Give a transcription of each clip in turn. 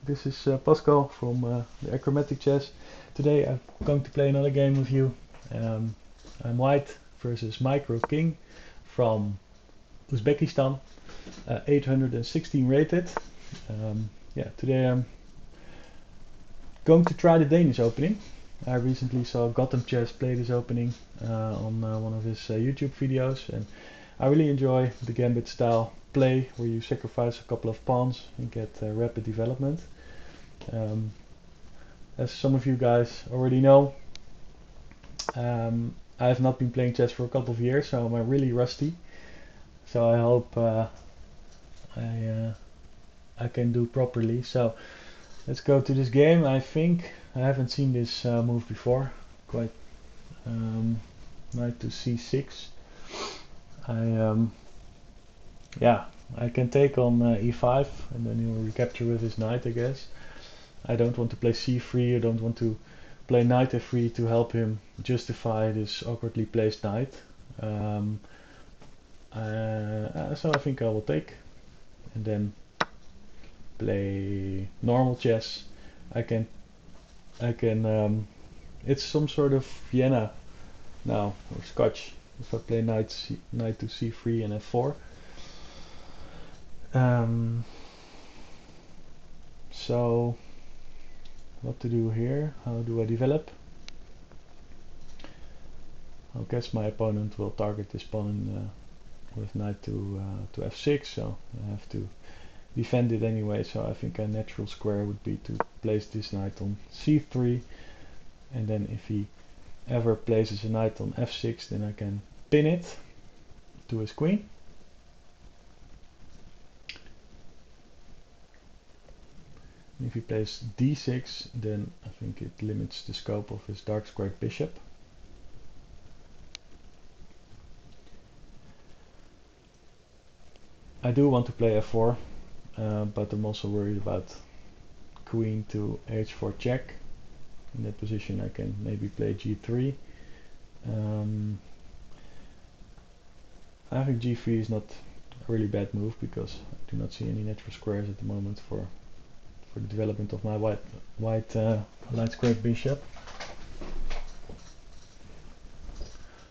This is Pascal from the Achromatic Chess. Today I'm going to play another game with you. I'm white versus Micro King from Uzbekistan, 816 rated. Today I'm going to try the Danish opening. I recently saw Gotham Chess play this opening on one of his YouTube videos, and I really enjoy the Gambit style play where you sacrifice a couple of pawns and get rapid development. As some of you guys already know, I have not been playing chess for a couple of years, so I'm really rusty. So I hope I can do properly. So let's go to this game. I think I haven't seen this move before. Quite knight to c6. I can take on e5 and then he'll recapture with his knight, I guess. I don't want to play c3, I don't want to play knight f3 to help him justify this awkwardly placed knight. So I think I will take and then play normal chess. It's some sort of Vienna now, or Scotch, if I play knight to c3 and f4. So what to do here? How do I develop? I guess my opponent will target this pawn with knight to f6, so I have to defend it anyway. So I think a natural square would be to place this knight on c3, and then if he ever places a knight on f6, then I can pin it to his queen. If he plays d6, then I think it limits the scope of his dark squared bishop. I do want to play f4, but I'm also worried about queen to h4 check. In that position I can maybe play g3. I think g3 is not a really bad move because I do not see any natural squares at the moment for the development of my white light squared bishop.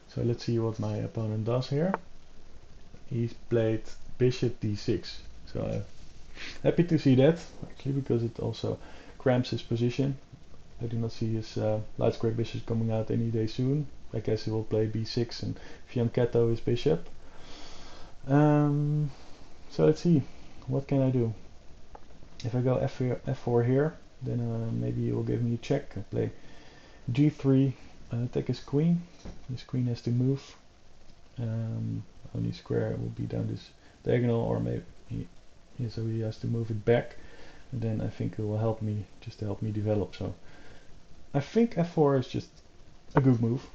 So let's see what my opponent does here. He's played bishop d6, so I'm happy to see that, actually, because it also cramps his position. I do not see his light squared bishop coming out any day soon. I guess he will play b6 and fianchetto his bishop. So let's see, what can I do? If I go f4 here, then maybe he will give me a check. I play g3, take his queen. His queen has to move. Only square will be down this diagonal, or maybe so he has to move it back, and then I think it will help me, just to help me develop. So I think f4 is just a good move.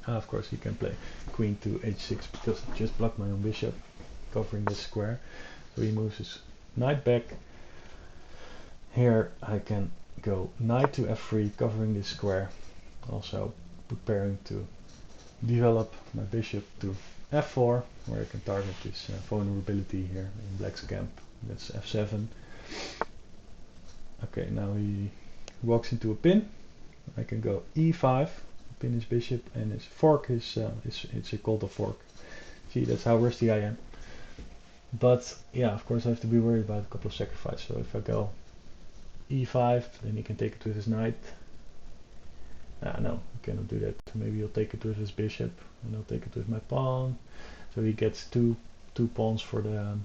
Of course he can play queen to h6 because it just blocked my own bishop, covering this square. So he moves his knight back. Here I can go knight to f3, covering this square, also preparing to develop my bishop to f4, where I can target this vulnerability here in black's camp. That's f7. Okay, now he walks into a pin. I can go e5, pin his bishop, and his fork is it's called a fork. See, that's how rusty I am. But yeah, of course I have to be worried about a couple of sacrifices. So if I go e5, then he can take it with his knight. No, he cannot do that. Maybe he'll take it with his bishop, and I'll take it with my pawn. So he gets two pawns for the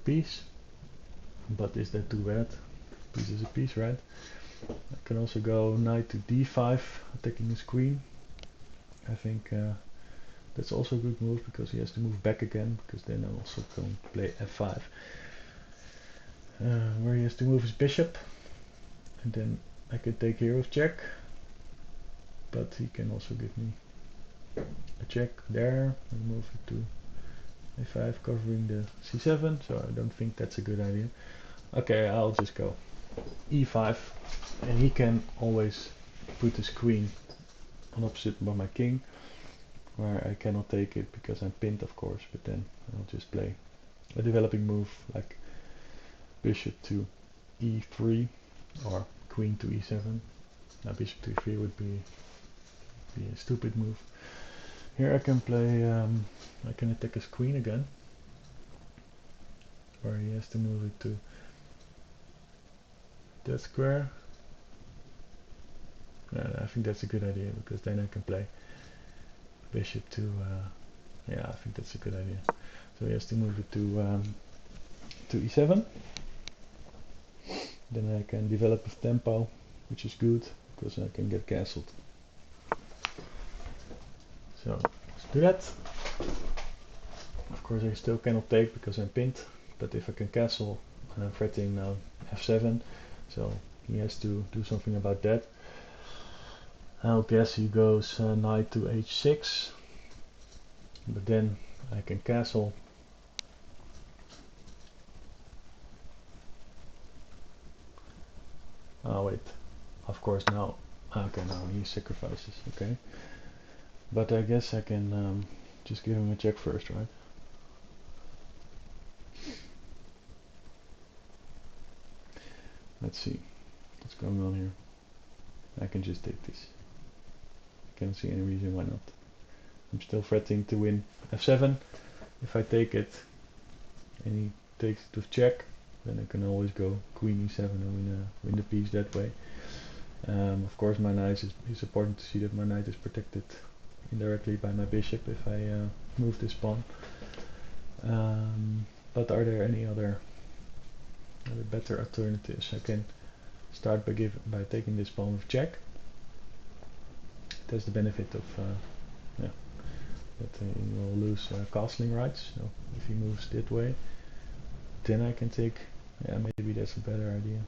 piece. But is that too bad? Piece is a piece, right? I can also go knight to d5, attacking his queen. I think that's also a good move because he has to move back again, because then I'm also going to play f5, where he has to move his bishop, and then I can take here with check, but he can also give me a check there and move it to a5, covering the c7, so I don't think that's a good idea. Okay, I'll just go e5, and he can always put his queen on opposite by my king. where I cannot take it because I'm pinned, of course, but then I'll just play a developing move like bishop to e3 or queen to e7. Now bishop to e3 would be a stupid move. Here I can play, I can attack his queen again, where he has to move it to that square. I think that's a good idea, because then I can play bishop to, yeah, I think that's a good idea. So he has to move it to e7. Then I can develop with tempo, which is good, because I can get castled. So let's do that. Of course I still cannot take because I'm pinned, but if I can castle, and I'm threatening now f7, so he has to do something about that. I'll guess he goes knight to h6, but then I can castle. Oh wait, of course now, okay, now he sacrifices, okay. But I guess I can just give him a check first, right? Let's see what's going on here. I can just take this. Can't see any reason why not. I'm still threatening to win f7. If I take it and he takes it with check, then I can always go queen e7 and win the piece that way. Of course my knight is important to see that my knight is protected indirectly by my bishop if I move this pawn. But are there any other better alternatives? I can start by taking this pawn with check. There's the benefit of yeah, that he will lose castling rights. So if he moves that way, then I can take. Yeah, maybe that's a better idea.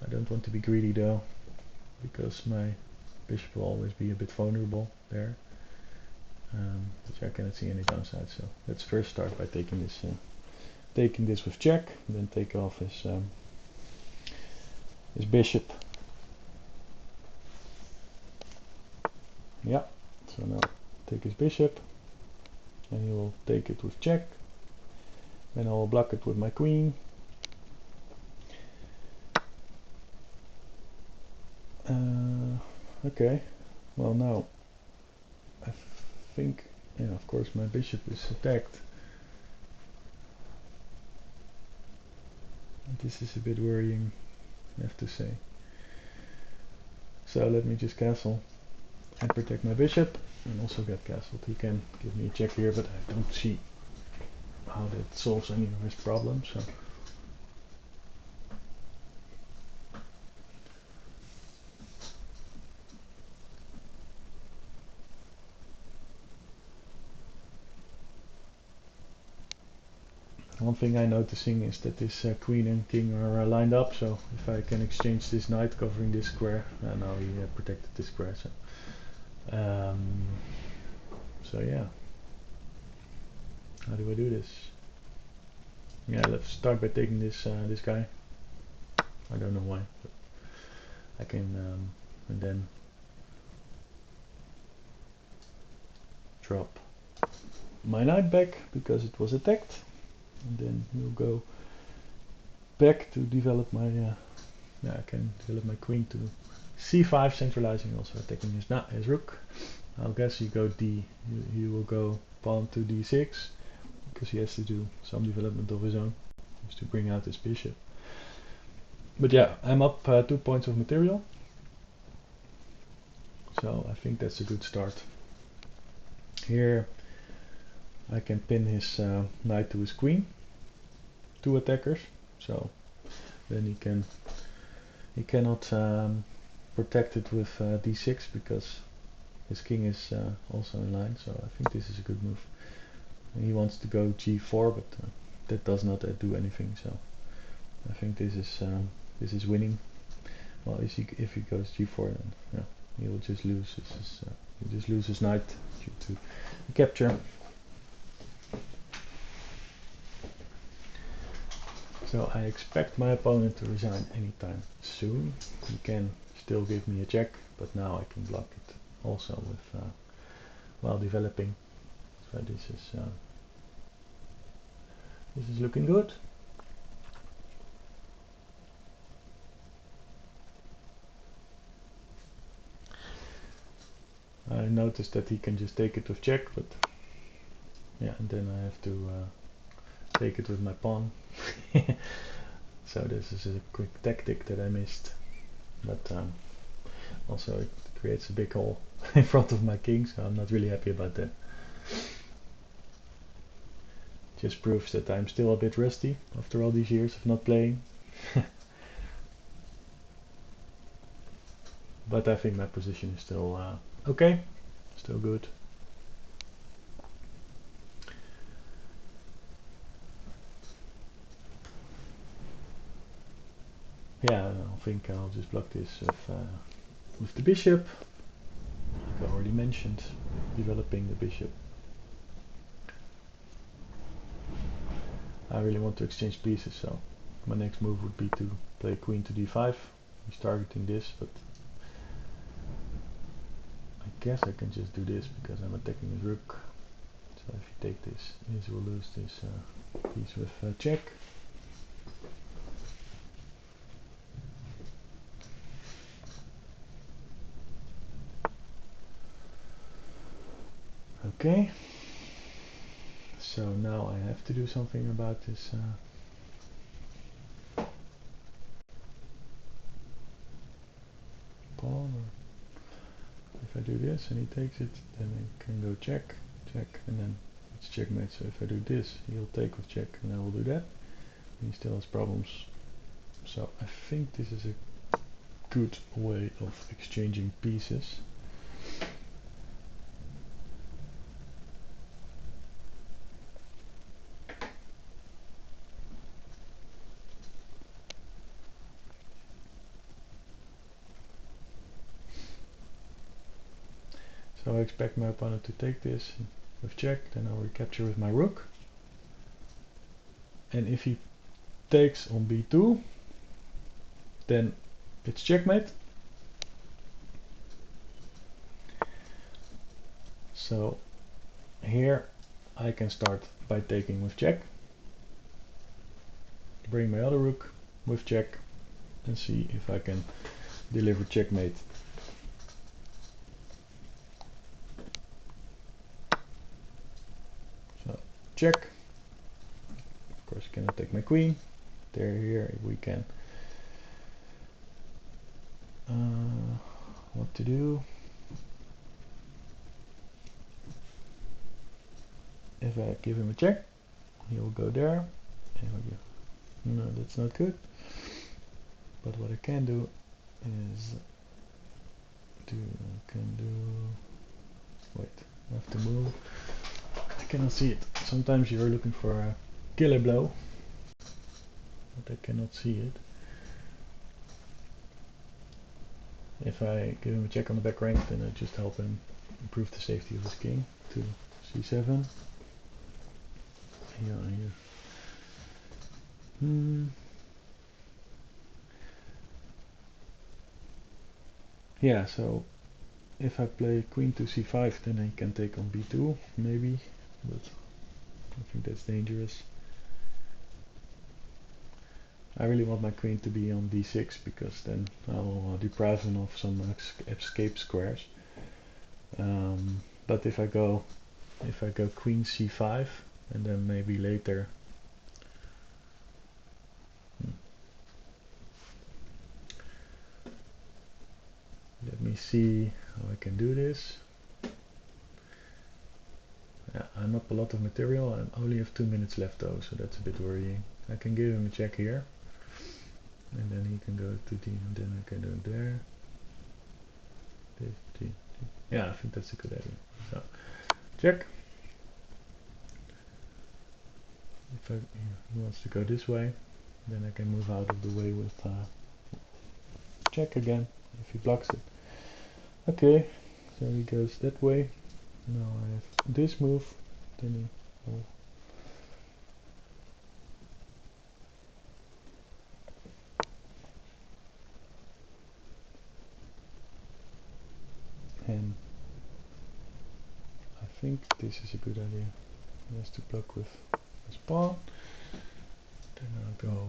I don't want to be greedy though, because my bishop will always be a bit vulnerable there. Which I cannot see any downside. So let's first start by taking this with check, and then take off his bishop. Yeah, so now take his bishop, and he will take it with check. Then I will block it with my queen. Okay, well now I think, yeah, of course my bishop is attacked. This is a bit worrying, I have to say. So let me just castle and protect my bishop, and also get castled. He can give me a check here, but I don't see how that solves any of his problems. So one thing I'm noticing is that this queen and king are lined up, so if I can exchange this knight covering this square, now he protected this square, so yeah. How do I do this? Yeah, let's start by taking this this guy. I don't know why, but I can, and then drop my knight back because it was attacked, and then we'll go back to develop my yeah, I can develop my queen to c5, centralizing, also attacking his rook. I'll guess he will go pawn to d6, because he has to do some development of his own, just to bring out his bishop. But yeah, I'm up 2 points of material, so I think that's a good start. Here I can pin his knight to his queen, 2 attackers, so then he cannot protect it with d6, because his king is also in line. So I think this is a good move. And he wants to go g4, but that does not do anything. So I think this is winning. Well, if he goes g4, then yeah, he will just lose his knight due to the capture. So I expect my opponent to resign anytime soon. He can still give me a check, but now I can block it also with while developing. So this is looking good. I noticed that he can just take it with check, but yeah, and then I have to take it with my pawn. So this is a quick tactic that I missed, but also it creates a big hole in front of my king, so I'm not really happy about that. Just proves that I'm still a bit rusty after all these years of not playing. But I think my position is still okay, still good. Yeah, I think I'll just block this with the bishop. Like I already mentioned, developing the bishop. I really want to exchange pieces, so my next move would be to play queen to d5. He's targeting this, but I guess I can just do this because I'm attacking his rook. So if you take this, he will lose this piece with check. Okay. So now I have to do something about this pawn. If I do this and he takes it, then I can go check, check, and then it's checkmate. So if I do this, he'll take with check, and I will do that. He still has problems. So I think this is a good way of exchanging pieces. So I expect my opponent to take this with check, then I'll recapture with my rook. And if he takes on b2, then it's checkmate. So here I can start by taking with check, bring my other rook with check, and see if I can deliver checkmate. So check. Of course, I cannot take my queen. There, here we can. What to do? If I give him a check, he will go there. No, that's not good. But what I can do is wait, I have to move. I cannot see it. Sometimes you're looking for a killer blow, but I cannot see it. If I give him a check on the back rank, then I just help him improve the safety of his king to c7. Here. Yeah, so if I play queen to c5, then I can take on b2, maybe, but I think that's dangerous. I really want my queen to be on d6 because then I'll deprive him of some escape squares. But if I go queen c5 and then maybe later let me see how I can do this. Yeah, I'm up a lot of material. I only have 2 minutes left though, so that's a bit worrying. I can give him a check here, and then he can go to D, and then I can do it there. This, D, D. Yeah, I think that's a good idea. So, check. If he wants to go this way, then I can move out of the way with check again, if he blocks it. Okay, so he goes that way. Now I have this move, then he will and think this is a good idea. Just to block with this pawn. Then I'll go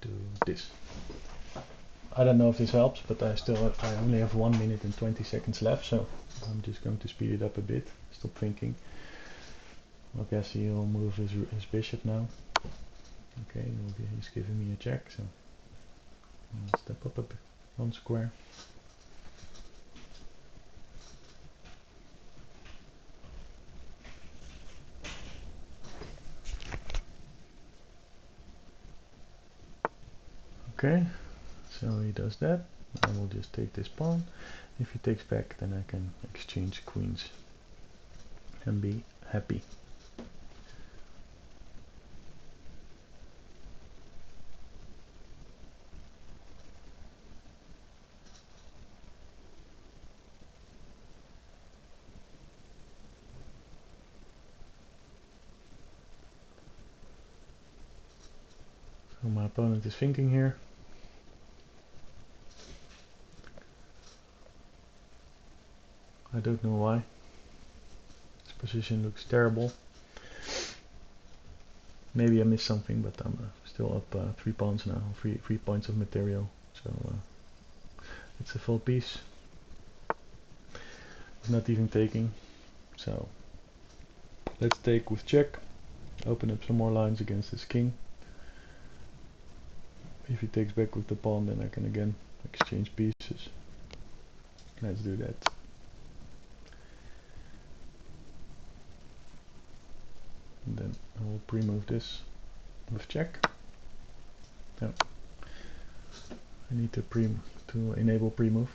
do this. I don't know if this helps, but I only have 1 minute and 20 seconds left, so I'm just going to speed it up a bit. Stop thinking. I guess he'll move his bishop now. Okay, he's giving me a check, so I'll step up a bit, 1 square. Okay, so he does that. I will just take this pawn. If he takes back, then I can exchange queens and be happy. So my opponent is thinking here. I don't know why. This position looks terrible. Maybe I missed something, but I'm still up 3 pawns now, 3 points of material. So it's a full piece. It's not even taking. So let's take with check. Open up some more lines against this king. If he takes back with the pawn, then I can again exchange pieces. Let's do that. And then I will pre-move this with check. Yeah. I need to enable pre-move.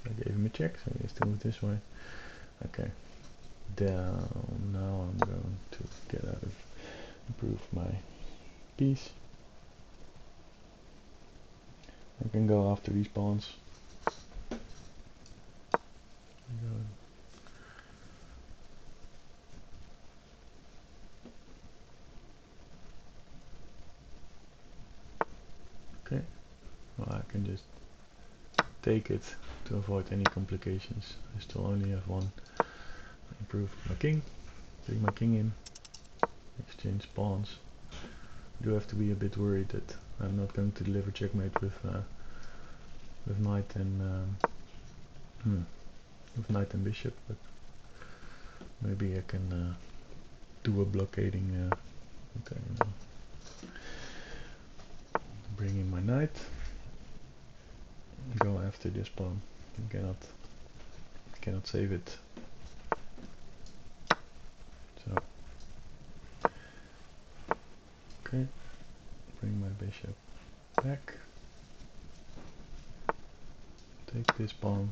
I gave him a check, so he has to move this way. Okay. Down. Now I'm going to get out of improve my piece. I can go after these pawns. Okay. Well, I can just take it to avoid any complications. I still only have 1. Improve my king. Take my king in. Exchange pawns. I do have to be a bit worried that I'm not going to deliver checkmate with knight and with knight and bishop, but maybe I can do a blockading. Okay, bring in my knight. Go after this pawn. You cannot save it. So okay, bring my bishop back. Take this pawn.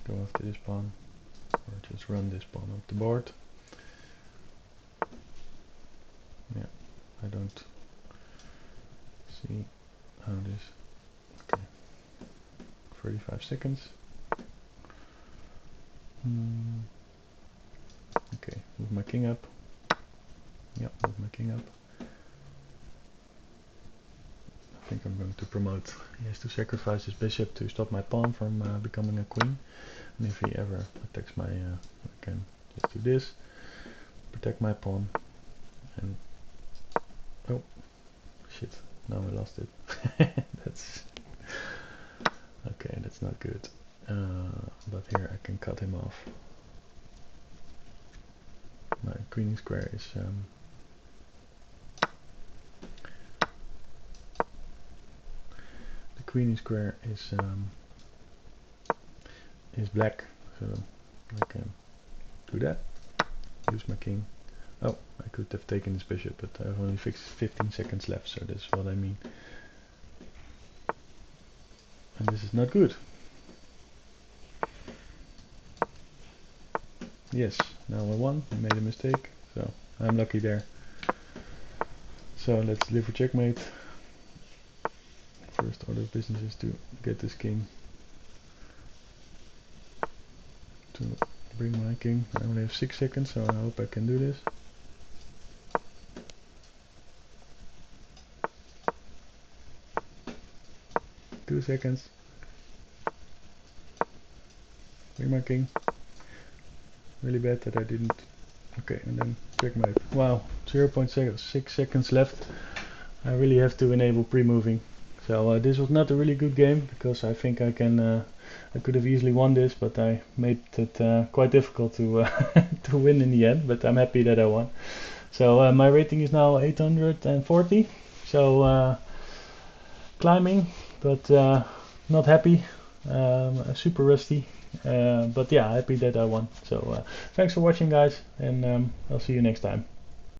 Go after this pawn, or just run this pawn up the board. Yeah, I don't see how this. Okay, 35 seconds. Okay, move my king up. Yeah, move my king up. I think I'm going to promote. He has to sacrifice his bishop to stop my pawn from becoming a queen. And if he ever attacks my, I can just do this, protect my pawn, and oh shit! Now I lost it. That's okay. That's not good. But here I can cut him off. My queen square is the queen square is black, so I can do that. Use my king. Oh, I could have taken this bishop, but I have only 15 seconds left, so that's what I mean. And this is not good. Yes, now I won. I made a mistake, so I'm lucky there. So let's deliver checkmate. First order of business is to get this king to bring my king. I only have 6 seconds, so I hope I can do this. Two seconds. Remarking. Really bad that I didn't. Okay, and then checkmate. Wow, 0.6 seconds left. I really have to enable pre-moving. So this was not a really good game because I think I could have easily won this, but I made it quite difficult to to win in the end. But I'm happy that I won. So my rating is now 840. So climbing, but not happy. Super rusty. But yeah, happy that I won. So thanks for watching, guys, and I'll see you next time.